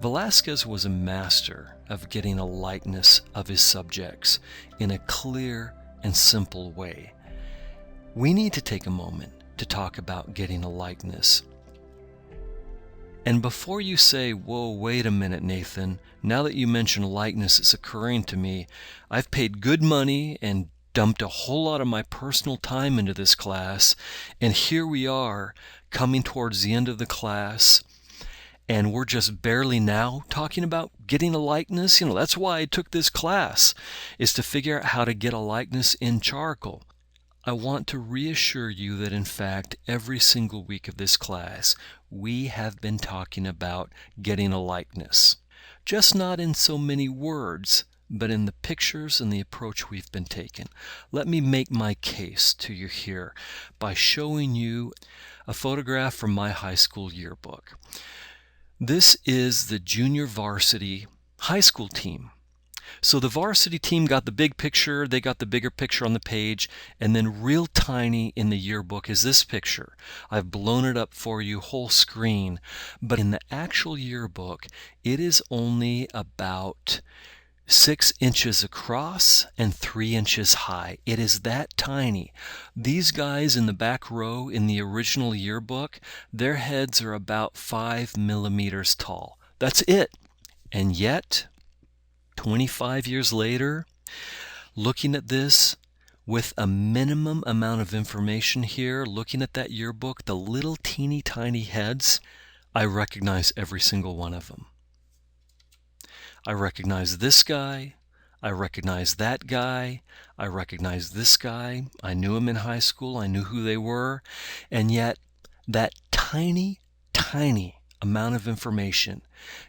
Velázquez was a master of getting a likeness of his subjects in a clear and simple way. We need to take a moment to talk about getting a likeness. And before you say, whoa, wait a minute, Nathan, now that you mention likeness, it's occurring to me, I've paid good money and dumped a whole lot of my personal time into this class, and here we are coming towards the end of the class, and we're just barely now talking about getting a likeness. That's why I took this class, is to figure out how to get a likeness in charcoal. I want to reassure you that in fact, every single week of this class, we have been talking about getting a likeness. Just not in so many words, but in the pictures and the approach we've been taking. Let me make my case to you here by showing you a photograph from my high school yearbook. This is the junior varsity high school team. So the varsity team got the big picture, they got the bigger picture on the page, and then real tiny in the yearbook is this picture. I've blown it up for you whole screen, but in the actual yearbook, it is only about 6 inches across and 3 inches high. It is that tiny. These guys in the back row in the original yearbook, their heads are about 5 millimeters tall. That's it. And yet, 25 years later, looking at this with a minimum amount of information here, looking at that yearbook, the little teeny tiny heads, I recognize every single one of them. I recognize this guy, I recognize that guy, I recognize this guy. I knew him in high school, I knew who they were, and yet that tiny amount of information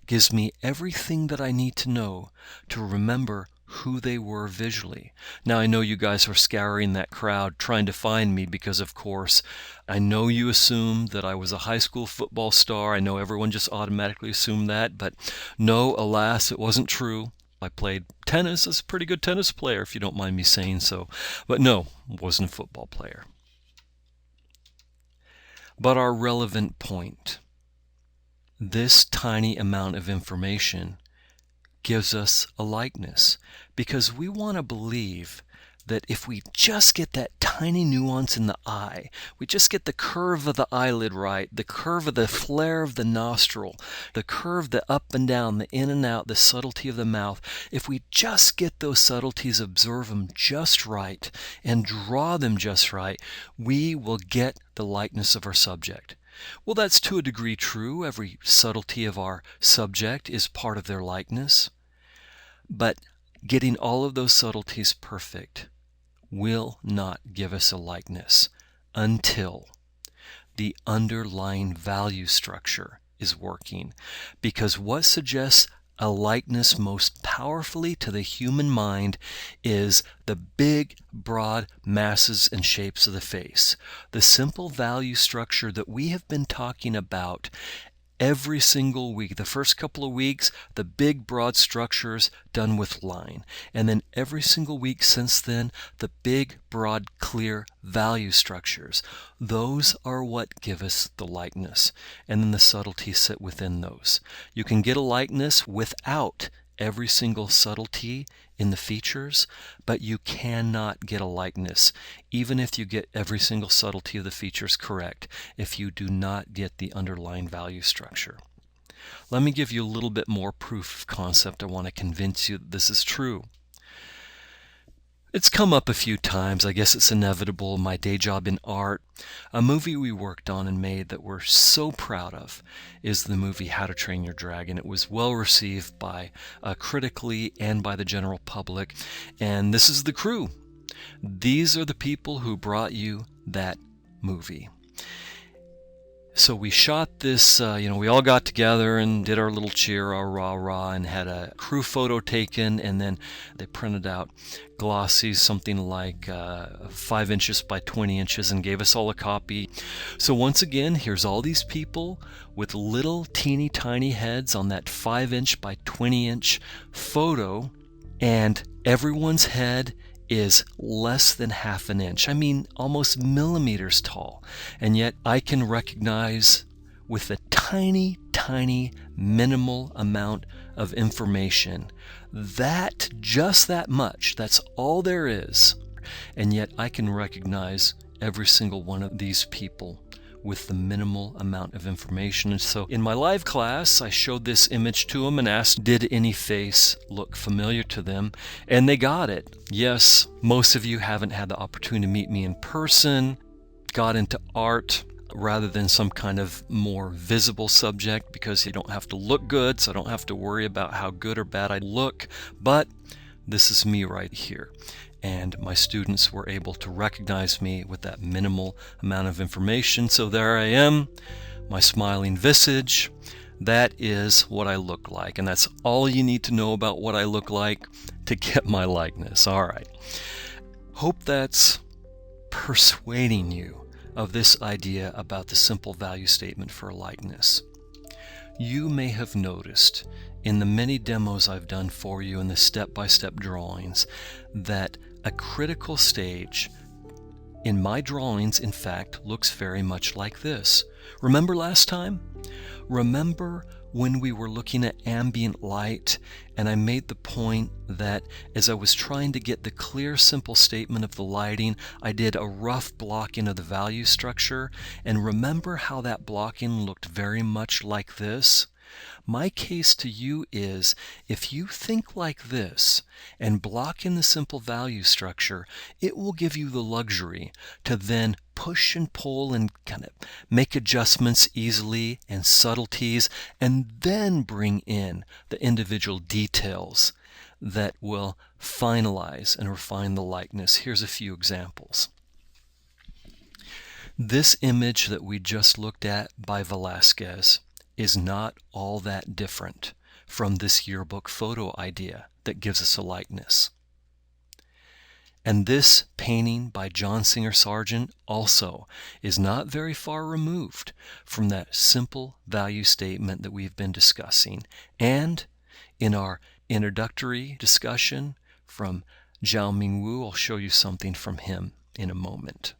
gives me everything that I need to know to remember who they were visually. Now I know you guys are scouring that crowd trying to find me because, of course, I know you assumed that I was a high school football star. I know everyone just automatically assumed that, but no, alas, it wasn't true. I played tennis as a pretty good tennis player, if you don't mind me saying so. But no, wasn't a football player. But our relevant point, this tiny amount of information gives us a likeness, because we want to believe that if we just get that tiny nuance in the eye, we just get the curve of the eyelid right, the curve of the flare of the nostril, the curve, the up and down, the in and out, the subtlety of the mouth, if we just get those subtleties, observe them just right, and draw them just right, we will get the likeness of our subject. Well, that's to a degree true. Every subtlety of our subject is part of their likeness. But getting all of those subtleties perfect will not give us a likeness until the underlying value structure is working. Because what suggests a likeness most powerfully to the human mind is the big, broad masses and shapes of the face. The simple value structure that we have been talking about every single week. The first couple of weeks, the big, broad structures done with line. And then every single week since then, the big, broad, clear value structures. Those are what give us the likeness. And then the subtleties sit within those. You can get a likeness without every single subtlety in the features, but you cannot get a likeness, even if you get every single subtlety of the features correct, if you do not get the underlying value structure. Let me give you a little bit more proof of concept. I want to convince you that this is true. It's come up a few times. I guess it's inevitable. My day job in art. A movie we worked on and made that we're so proud of is the movie How to Train Your Dragon. It was well received by critically and by the general public. And this is the crew. These are the people who brought you that movie. So we shot this, we all got together and did our little cheer, our rah-rah, and had a crew photo taken, and then they printed out glossies, something like 5 inches by 20 inches, and gave us all a copy. So once again, here's all these people with little teeny tiny heads on that 5-inch by 20-inch photo, and everyone's head is less than ½ inch. I mean, almost millimeters tall. And yet I can recognize with a tiny, tiny, minimal amount of information. Just that much, that's all there is. And yet I can recognize every single one of these people with the minimal amount of information. And so in my live class, I showed this image to them and asked, did any face look familiar to them? And they got it. Yes, most of you haven't had the opportunity to meet me in person, got into art rather than some kind of more visible subject because you don't have to look good, so I don't have to worry about how good or bad I look. But this is me right here. And my students were able to recognize me with that minimal amount of information. So there I am, my smiling visage. That is what I look like. And that's all you need to know about what I look like to get my likeness. All right. Hope that's persuading you of this idea about the simple value statement for a likeness. You may have noticed in the many demos I've done for you in the step-by-step drawings that a critical stage in my drawings, in fact, looks very much like this. Remember last time? Remember when we were looking at ambient light and I made the point that as I was trying to get the clear, simple statement of the lighting, I did a rough blocking of the value structure. And remember how that blocking looked very much like this? My case to you is, if you think like this and block in the simple value structure, it will give you the luxury to then push and pull and kind of make adjustments easily and subtleties, and then bring in the individual details that will finalize and refine the likeness. Here's a few examples. This image that we just looked at by Velasquez is not all that different from this yearbook photo idea that gives us a likeness. And this painting by John Singer Sargent also is not very far removed from that simple value statement that we've been discussing. And in our introductory discussion from Zhao Ming Wu, I'll show you something from him in a moment.